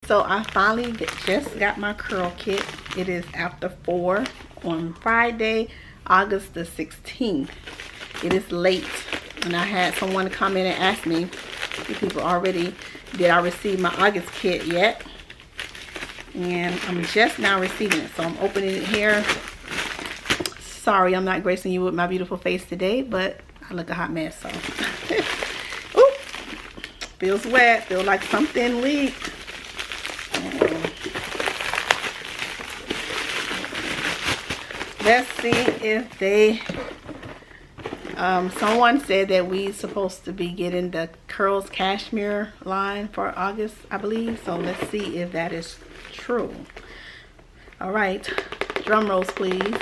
So I finally just got my curl kit. It is after 4 on Friday, August the 16th. It is late, and I had someone come in and ask me, people already, did I receive my August kit yet? And I'm just now receiving it, so I'm opening it here. Sorry, I'm not gracing you with my beautiful face today, but I look a hot mess, so. Ooh, feels wet, feels like something leaked. Let's see if they, someone said that we supposed to be getting the Curls Cashmere line for August, I believe. So let's see if that is true. All right, drum rolls, please.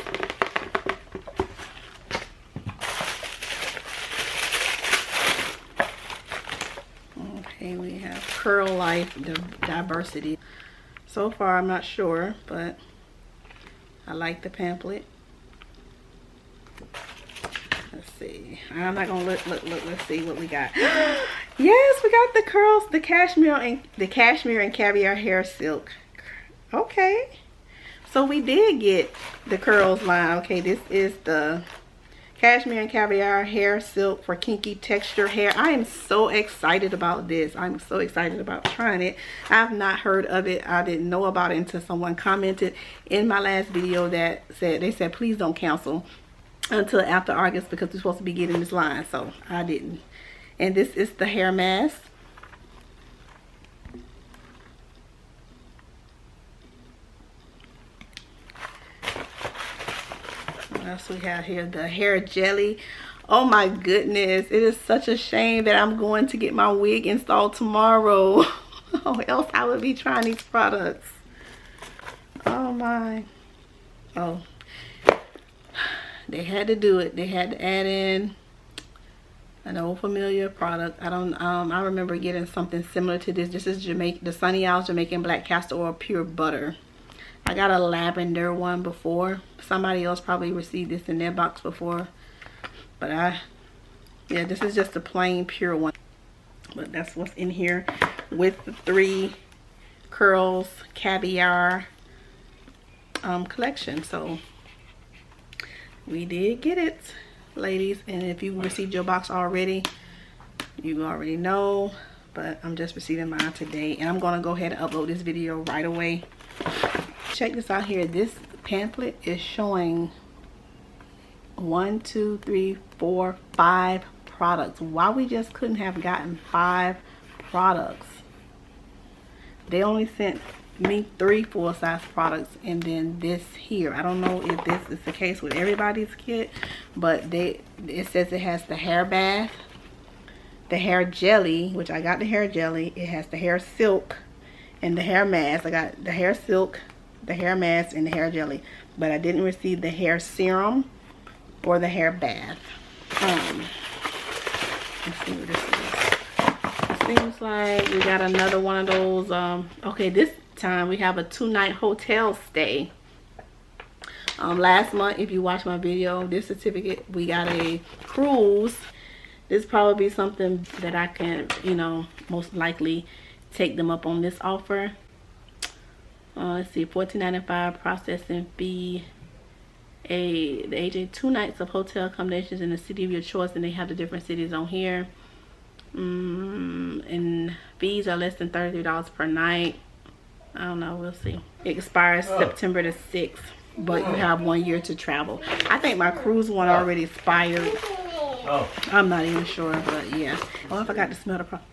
Okay, we have Curl Life Diversity. So far, I'm not sure, but I like the pamphlet. Let's see. I'm not gonna look. Let's see what we got. Yes, we got the curls, the cashmere and caviar hair silk. Okay, so we did get the curls line. Okay, this is the cashmere and caviar hair silk for kinky texture hair. I am so excited about this. I'm so excited about trying it. I've not heard of it. I didn't know about it until someone commented in my last video that said, they said please don't cancel until after August because we're supposed to be getting this line. So I didn't. And this is the hair mask. What else we have here? The hair jelly. Oh my goodness, it is such a shame that I'm going to get my wig installed tomorrow. Or else I would be trying these products. Oh my. Oh, they had to do it. They had to add in an old familiar product. I remember getting something similar to this. This is the Sunny Isles Jamaican Black Castor Oil Pure Butter. I got a lavender one before. Somebody else probably received this in their box before. But yeah, this is just a plain pure one. But that's what's in here with the 3 curls caviar collection. So we did get it, ladies. And if you received your box already, you already know. But I'm just receiving mine today. And I'm going to go ahead and upload this video right away. Check this out here. This pamphlet is showing 1, 2, 3, 4, 5 products. Why we just couldn't have gotten 5 products? They only sent me 3 full-size products and then this here. I don't know if this is the case with everybody's kit, but it says it has the hair bath, the hair jelly, which I got the hair jelly. It has the hair silk and the hair mask. I got the hair silk, the hair mask, and the hair jelly, but I didn't receive the hair serum or the hair bath. Let's see what this is. It seems like we got another one of those. Okay, this time we have a 2-night hotel stay. Last month, if you watched my video, this certificate, we got a cruise. This probably be something that I can, you know, most likely take them up on this offer. Let's see, $14.95 processing fee. The AJ 2 nights of hotel accommodations in the city of your choice, and they have the different cities on here. And fees are less than $33 per night. I don't know, we'll see. It expires September the 6th, but you have 1 year to travel. I think my cruise one already expired. I'm not even sure, but yeah. Oh, I forgot to smell the product.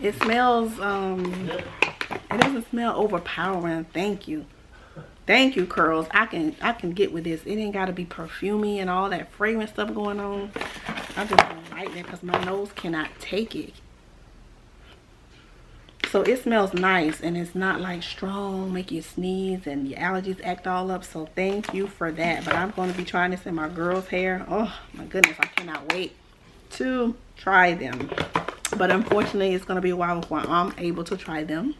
It smells, it doesn't smell overpowering. Thank you. Thank you, curls. I can get with this. It ain't got to be perfumey and all that fragrance stuff going on. I just don't like that because my nose cannot take it. So it smells nice and it's not like strong, make you sneeze and your allergies act all up. So thank you for that. But I'm going to be trying this in my girls' hair. Oh my goodness, I cannot wait to try them. But unfortunately, it's going to be a while before I'm able to try them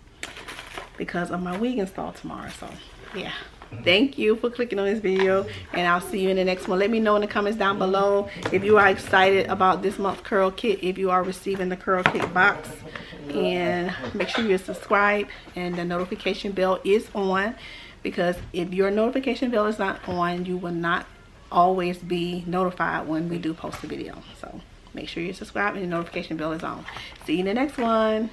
because of my wig install tomorrow. So yeah, Thank you for clicking on this video, and I'll see you in the next one. Let me know in the comments down below if you are excited about this month's curl kit, if you are receiving the curl kit box, and make sure you subscribe and the notification bell is on, because if your notification bell is not on, you will not always be notified when we do post a video. So make sure you subscribe and the notification bell is on. See you in the next one.